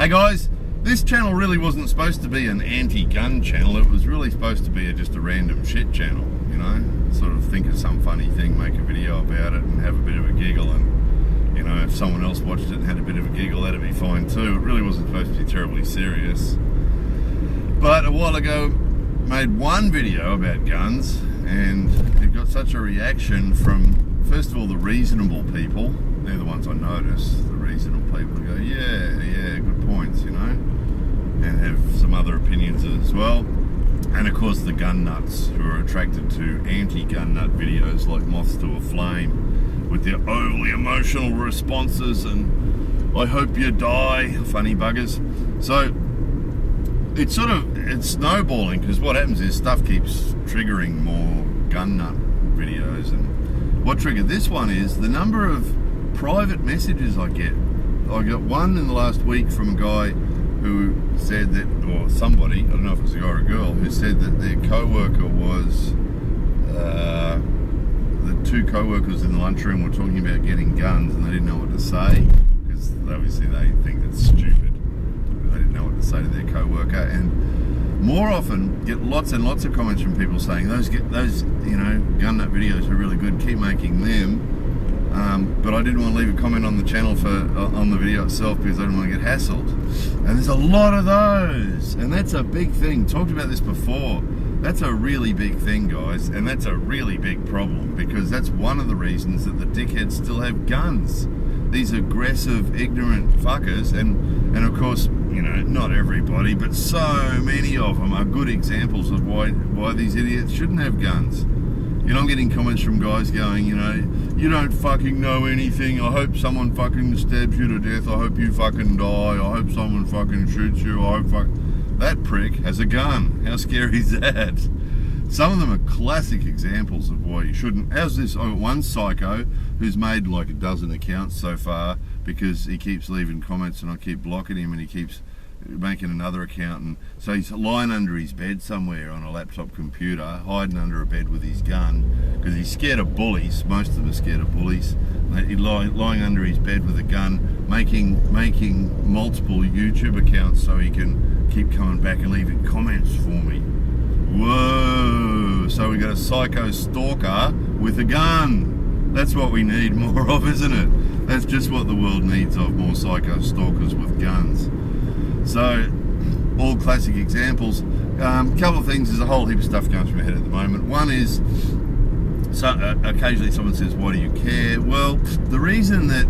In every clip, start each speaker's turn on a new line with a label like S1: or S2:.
S1: Hey guys, this channel really wasn't supposed to be an anti-gun channel. It was really supposed to be just a random shit channel, you know? Sort of think of some funny thing, make a video about it and have a bit of a giggle, and, you know, if someone else watched it and had a bit of a giggle, that'd be fine too. It really wasn't supposed to be terribly serious. But a while ago, made one video about guns, and it got such a reaction from, first of all, the reasonable people. They're the ones I notice, the reasonable people who go, yeah, good points, you know, and have some other opinions as well. And of course the gun nuts who are attracted to anti-gun nut videos like moths to a flame with their overly emotional responses and I hope you die, funny buggers. So it's snowballing, because what happens is stuff keeps triggering more gun nut videos, and what triggered this one is the number of private messages I get. I got one in the last week from a guy who said that, or somebody, I don't know if it was a guy or a girl, who said that their co-worker was, the two co-workers in the lunchroom were talking about getting guns and they didn't know what to say, because obviously they think that's stupid. They didn't know what to say to their co-worker, and more often get lots and lots of comments from people saying those you know, gun nut videos are really good, keep making them. But I didn't want to leave a comment on the channel on the video itself because I didn't want to get hassled. And there's a lot of those, and that's a big thing. Talked about this before. That's a really big thing, guys, and that's a really big problem, because that's one of the reasons that the dickheads still have guns. These aggressive, ignorant fuckers, and of course, you know, not everybody, but so many of them are good examples of why these idiots shouldn't have guns. You know, I'm getting comments from guys going, you know, you don't fucking know anything. I hope someone fucking stabs you to death. I hope you fucking die. I hope someone fucking shoots you. I hope that prick has a gun. How scary is that? Some of them are classic examples of why you shouldn't. How's this? Oh, one psycho who's made like a dozen accounts so far because he keeps leaving comments and I keep blocking him, and he keeps making another account, and so he's lying under his bed somewhere on a laptop computer, hiding under a bed with his gun because he's scared of bullies. Most of them are scared of bullies. He's lying under his bed with a gun, making multiple YouTube accounts so he can keep coming back and leaving comments for me. Whoa! So we got a psycho stalker with a gun. That's what we need more of, isn't it? That's just what the world needs of, more psycho stalkers with guns. So, all classic examples. Couple of things, there's a whole heap of stuff going through my head at the moment. One is, occasionally someone says, why do you care? Well, the reason that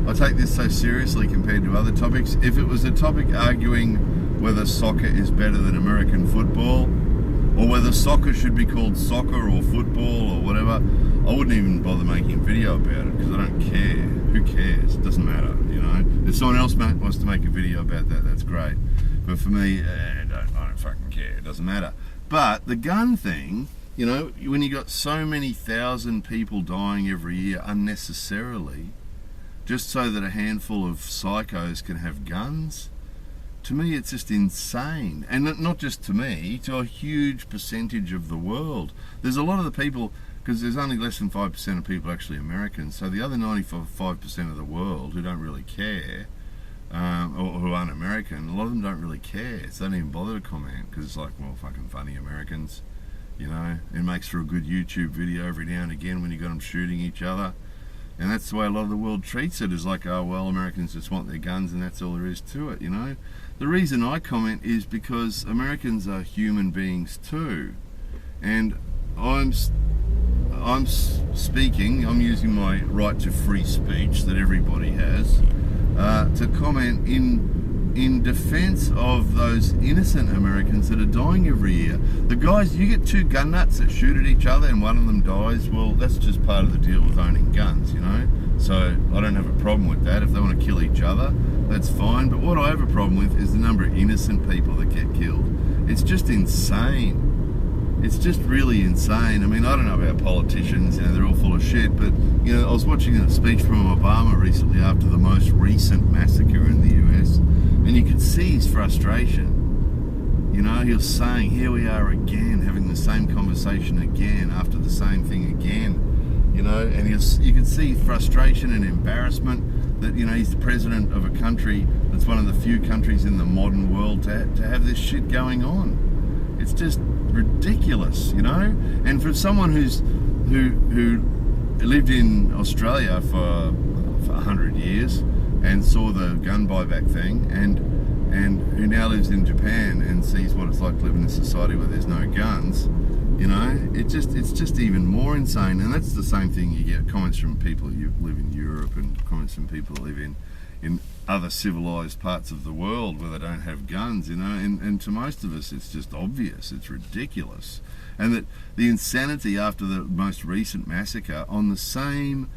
S1: I take this so seriously compared to other topics, if it was a topic arguing whether soccer is better than American football, or whether soccer should be called soccer or football or whatever, I wouldn't even bother making a video about it, because I don't care. Who cares? It doesn't matter, you know. If someone else wants to make a video about that, that's great. But for me, I don't fucking care. It doesn't matter. But the gun thing, you know, when you got so many thousand people dying every year unnecessarily, just so that a handful of psychos can have guns, to me it's just insane. And not just to me, to a huge percentage of the world. There's a lot of the people, because there's only less than 5% of people actually Americans, so the other 95% of the world who don't really care, or who aren't American, a lot of them don't really care, so they don't even bother to comment, because it's like, well, fucking funny Americans, you know. It makes for a good YouTube video every now and again when you got them shooting each other, and that's the way a lot of the world treats it, is like, oh well, Americans just want their guns and that's all there is to it, you know. The reason I comment is because Americans are human beings too, and I'm speaking, I'm using my right to free speech that everybody has, to comment in defense of those innocent Americans that are dying every year. The guys, you get two gun nuts that shoot at each other and one of them dies, well, that's just part of the deal with owning guns, you know. So I don't have a problem with that. If they want to kill each other, that's fine. But what I have a problem with is the number of innocent people that get killed. It's just insane. It's just really insane. I mean, I don't know about politicians, you know, they're all full of shit, but, you know, I was watching a speech from Obama recently after the most recent massacre in the US, and you could see his frustration. You know, he was saying, here we are again, having the same conversation again, after the same thing again. you know, and you can see frustration and embarrassment that, you know, he's the president of a country that's one of the few countries in the modern world to have this shit going on. It's just ridiculous, you know. And for someone who lived in Australia for 100 years and saw the gun buyback thing, and who now lives in Japan and sees what it's like to live in a society where there's no guns, you know, it's just even more insane. And that's the same thing. You get comments from people who live in Europe and comments from people who live in other civilized parts of the world where they don't have guns, you know, and to most of us it's just obvious, it's ridiculous. And that the insanity after the most recent massacre, on the same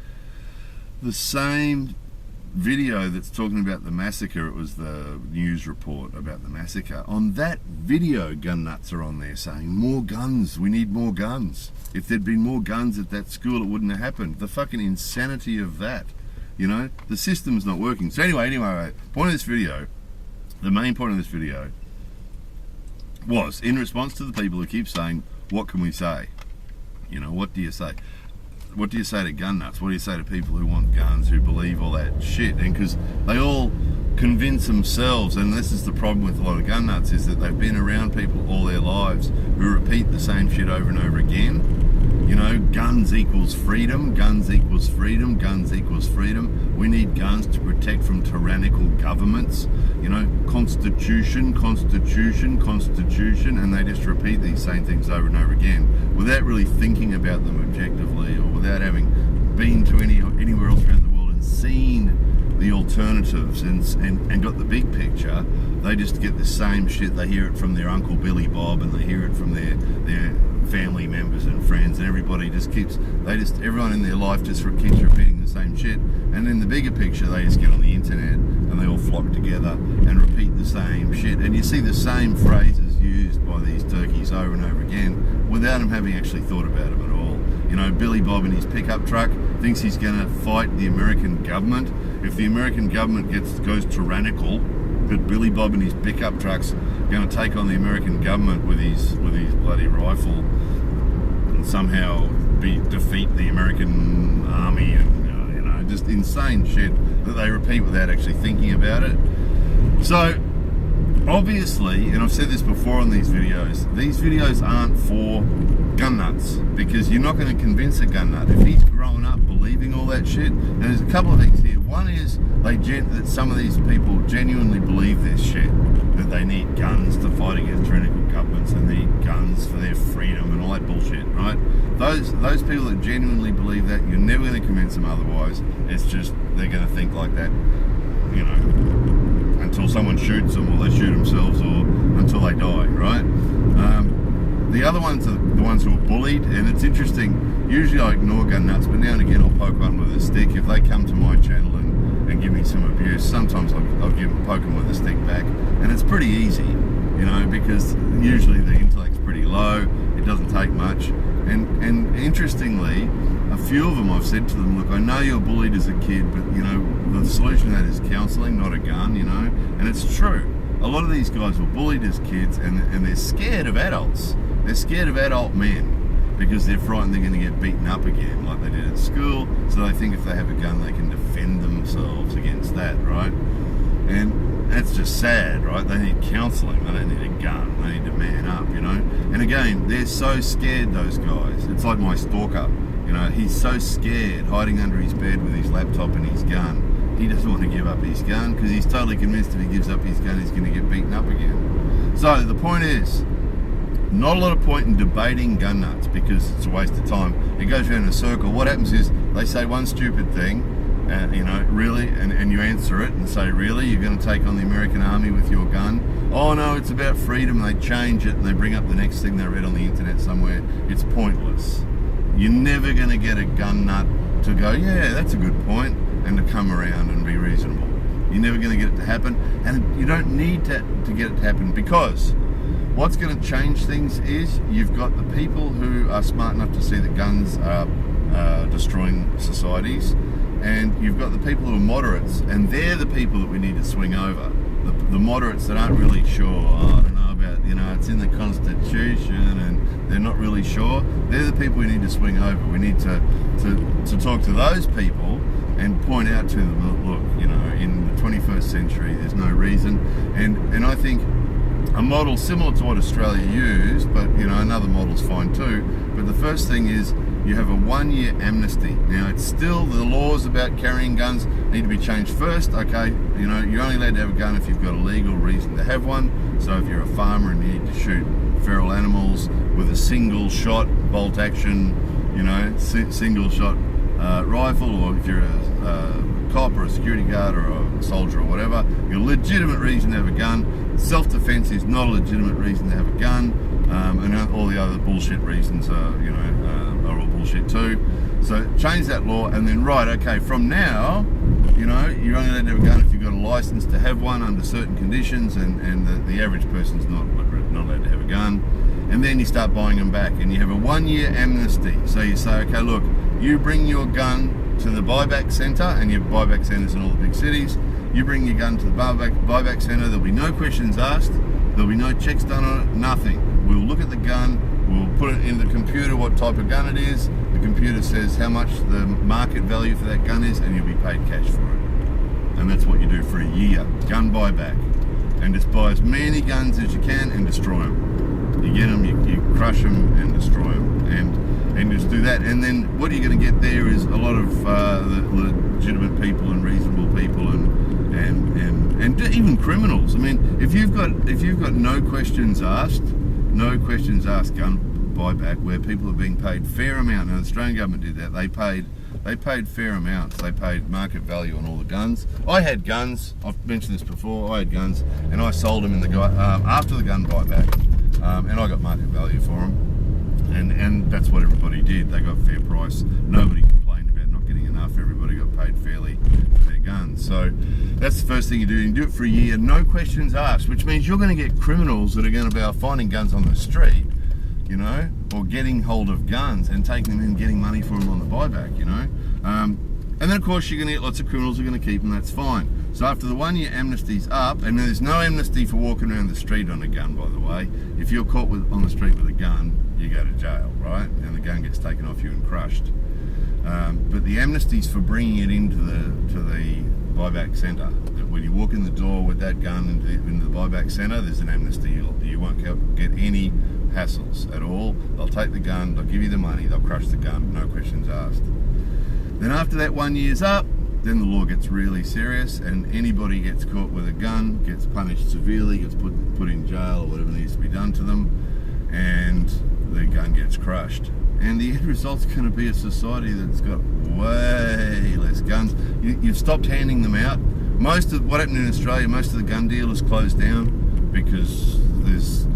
S1: video that's talking about the massacre, it was the news report about the massacre, on that video gun nuts are on there saying, more guns, we need more guns. If there'd been more guns at that school it wouldn't have happened. The fucking insanity of that, you know, the system's not working. So anyway, point of this video, the main point of this video was in response to the people who keep saying, what can we say? You know, what do you say? What do you say to gun nuts? What do you say to people who want guns, who believe all that shit? And because they all convince themselves, and this is the problem with a lot of gun nuts, is that they've been around people all their lives who repeat the same shit over and over again. You know, guns equals freedom, guns equals freedom, guns equals freedom. We need guns to protect from tyrannical governments. You know, constitution, constitution, constitution, and they just repeat these same things over and over again without really thinking about them objectively, or without having been to anywhere else around the world and seen the alternatives and got the big picture. They just get the same shit. They hear it from their Uncle Billy Bob, and they hear it from their family members and friends, and everybody just everyone in their life just keeps repeating the same shit. And in the bigger picture, they just get on the internet and they all flock together and repeat the same shit. And you see the same phrases used by these turkeys over and over again without them having actually thought about them at all. You know, Billy Bob in his pickup truck thinks he's going to fight the American government. If the American government goes tyrannical, but Billy Bob in his pickup truck's going to take on the American government with his bloody rifle and somehow defeat the American army, and you know, just insane shit that they repeat without actually thinking about it. So obviously, and I've said this before on these videos aren't for gun nuts, because you're not going to convince a gun nut if he's growing up believing all that shit. And there's a couple of things here. One is that some of these people genuinely believe this shit, that they need guns to fight against tyrannical governments and they need guns for their freedom and all that bullshit, right? Those people that genuinely believe that, you're never going to convince them otherwise. It's just they're going to think like that, you know, until someone shoots them, or they shoot themselves, or until they die, right? The other ones are the ones who are bullied, and it's interesting. Usually I ignore gun nuts, but now and again I'll poke one with a stick. If they come to my channel and give me some abuse, sometimes I'll poke them with a stick back, and it's pretty easy, you know, because usually the intellect's pretty low. It doesn't take much, and interestingly, a few of them I've said to them, look, I know you're bullied as a kid, but you know, the solution to that is counselling, not a gun, you know, and it's true. A lot of these guys were bullied as kids, and they're scared of adults. They're scared of adult men because they're frightened they're going to get beaten up again like they did at school, so they think if they have a gun they can defend themselves against that, right? And that's just sad, right? They need counselling, they don't need a gun, they need to man up, you know? And again, they're so scared, those guys. It's like my stalker, you know, he's so scared, hiding under his bed with his laptop and his gun. He doesn't want to give up his gun because he's totally convinced if he gives up his gun he's going to get beaten up again. So the point is, not a lot of point in debating gun nuts because it's a waste of time. It goes around in a circle. What happens is they say one stupid thing, you know, really, and you answer it and say, really, you're going to take on the American army with your gun? Oh no, it's about freedom. They change it and they bring up the next thing they read on the internet somewhere. It's pointless. You're never going to get a gun nut to go, yeah, that's a good point, and to come around and be reasonable. You're never going to get it to happen, and you don't need to get it to happen, because what's going to change things is you've got the people who are smart enough to see that guns are destroying societies, and you've got the people who are moderates, and they're the people that we need to swing over. the moderates that aren't really sure, I don't know about, it's in the Constitution and they're not really sure, they're the people we need to swing over. We need to talk to those people and point out to them, look, in the 21st century, there's no reason. And I think a model similar to what Australia used, but another model's fine too. But the first thing is you have a 1-year amnesty. Now it's still, the laws about carrying guns need to be changed first. Okay, you're only allowed to have a gun if you've got a legal reason to have one. So if you're a farmer and you need to shoot feral animals with a single shot bolt action, single shot rifle, or if you're a cop or a security guard or a soldier or whatever, your legitimate reason to have a gun. Self-defense is not a legitimate reason to have a gun, and all the other bullshit reasons are all bullshit too. So change that law, and then from now, you're only allowed to have a gun if you've got a license to have one under certain conditions, and the average person's not allowed to have a gun. And then you start buying them back, and you have a 1-year amnesty. So you say, okay, look, you bring your gun to the buyback centre, and you have buyback centres in all the big cities. You bring your gun to the buyback centre, there'll be no questions asked, there'll be no checks done on it, nothing. We'll look at the gun, we'll put it in the computer what type of gun it is, the computer says how much the market value for that gun is, and you'll be paid cash for it. And that's what you do for a year, gun buyback. And just buy as many guns as you can and destroy them. You get them, you crush them and destroy them. And just do that, and then what you're going to get there is a lot of legitimate people and reasonable people and even criminals. I mean, if you've got no questions asked gun buyback, where people are being paid fair amount. Now the Australian government did that. They paid fair amounts. They paid market value on all the guns. I had guns. I've mentioned this before. I had guns, and I sold them in the after the gun buyback, and I got market value for them. And that's what everybody did. They got fair price. Nobody complained about not getting enough. Everybody got paid fairly for their guns. So that's the first thing you do. You do it for a year, no questions asked, which means you're going to get criminals that are going to be finding guns on the street, or getting hold of guns and taking them and getting money for them on the buyback, And then of course you're going to get lots of criminals who are going to keep them, that's fine. So after the 1-year amnesty's up, and there's no amnesty for walking around the street on a gun, by the way. If you're caught on the street with a gun, you go to jail, right? And the gun gets taken off you and crushed. But the amnesty's for bringing it into the buyback centre. When you walk in the door with that gun into the buyback centre, there's an amnesty. You won't get any hassles at all. They'll take the gun, they'll give you the money, they'll crush the gun, no questions asked. Then after that 1 year's up, then the law gets really serious, and anybody gets caught with a gun gets punished severely, gets put in jail or whatever needs to be done to them, and the gun gets crushed. And the end result's going to be a society that's got way less guns. You've stopped handing them out. What happened in Australia, most of the gun dealers closed down because there's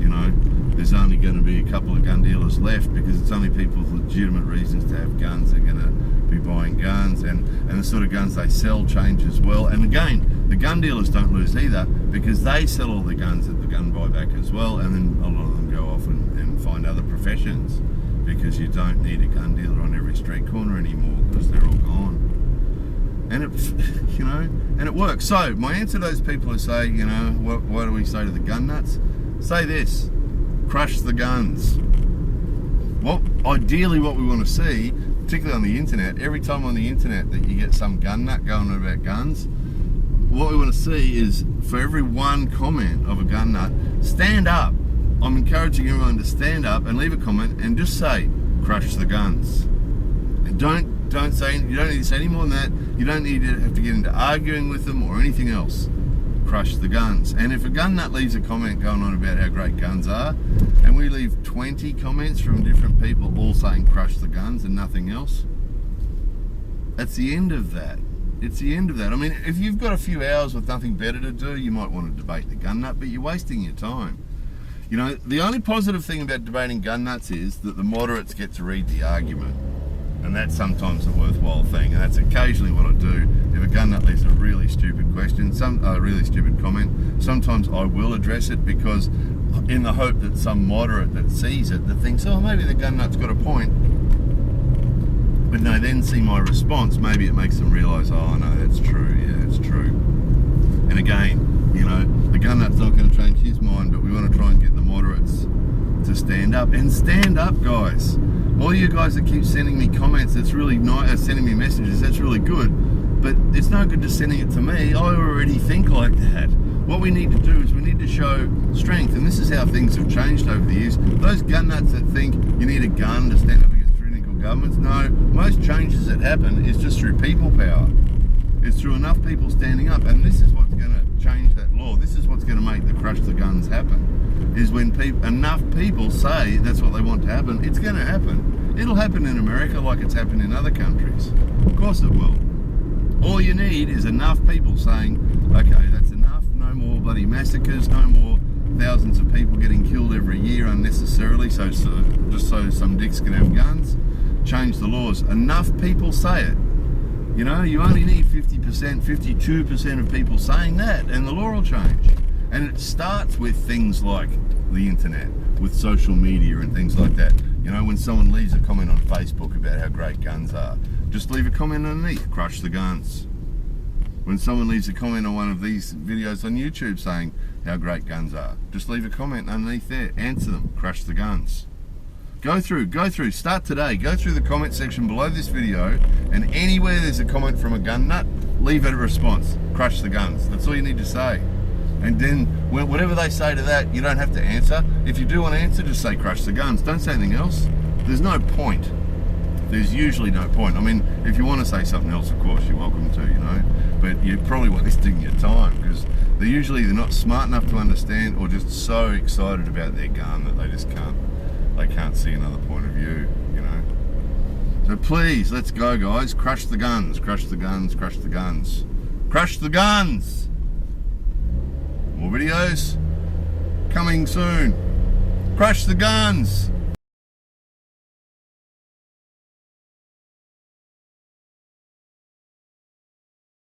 S1: only going to be a couple of gun dealers left, because it's only people with legitimate reasons to have guns that are going to be buying guns, and the sort of guns they sell change as well. And again, the gun dealers don't lose either, because they sell all the guns at the gun buyback as well, and then a lot of them go off and find other professions, because you don't need a gun dealer on every street corner anymore, because they're all gone. And it works. So my answer to those people who say, what do we say to the gun nuts? Say this: crush the guns. Ideally what we want to see, particularly on the internet, every time on the internet that you get some gun nut going on about guns, what we want to see is, for every one comment of a gun nut, stand up. I'm encouraging everyone to stand up and leave a comment and just say, crush the guns. And don't say, you don't need to say any more than that. You don't need to have to get into arguing with them or anything else. Crush the guns. And if a gun nut leaves a comment going on about how great guns are, and we leave 20 comments from different people all saying crush the guns and nothing else, that's the end of that. It's the end of that. I mean, if you've got a few hours with nothing better to do, you might want to debate the gun nut, but you're wasting your time. The only positive thing about debating gun nuts is that the moderates get to read the argument. And that's sometimes a worthwhile thing, and that's occasionally what I do. If a gun nut leaves a really stupid question, a really stupid comment, sometimes I will address it, because in the hope that some moderate that sees it, that thinks, oh, maybe the gun nut's got a point, when they then see my response, maybe it makes them realise, oh no, that's true, yeah, it's true. And again, gun nut's not going to change his mind, but we want to try and get the moderates to stand up. And stand up, guys. All you guys that keep sending me comments, that's really nice, sending me messages, that's really good. But it's no good just sending it to me. I already think like that. What we need to do is we need to show strength, and this is how things have changed over the years. Those gun nuts that think you need a gun to stand up against tyrannical governments, no, most changes that happen is just through people power. It's through enough people standing up, and this is what's going to change that law. This is what's going to make the crush the guns happen, is when enough people say that's what they want to happen, it's going to happen. It'll happen in America like it's happened in other countries. Of course it will. All you need is enough people saying, okay, that's enough, no more bloody massacres, no more thousands of people getting killed every year unnecessarily, just so some dicks can have guns. Change the laws. Enough people say it. You know, you only need 50%, 52% of people saying that, and the law will change. And it starts with things like the internet, with social media and things like that. You know, when someone leaves a comment on Facebook about how great guns are, just leave a comment underneath, crush the guns. When someone leaves a comment on one of these videos on YouTube saying how great guns are, just leave a comment underneath there, answer them, crush the guns. Go through, start today, go through the comment section below this video, and anywhere there's a comment from a gun nut, leave it a response, crush the guns. That's all you need to say. And then, whatever they say to that, you don't have to answer. If you do want to answer, just say crush the guns. Don't say anything else. There's no point. There's usually no point. I mean, if you want to say something else, of course, you're welcome to, you know. But you're probably wasting your time, because they're not smart enough to understand, or just so excited about their gun that they just can't see another point of view, you know. So please, let's go, guys. Crush the guns, crush the guns, crush the guns. Crush the guns! More videos coming soon. Crush the guns!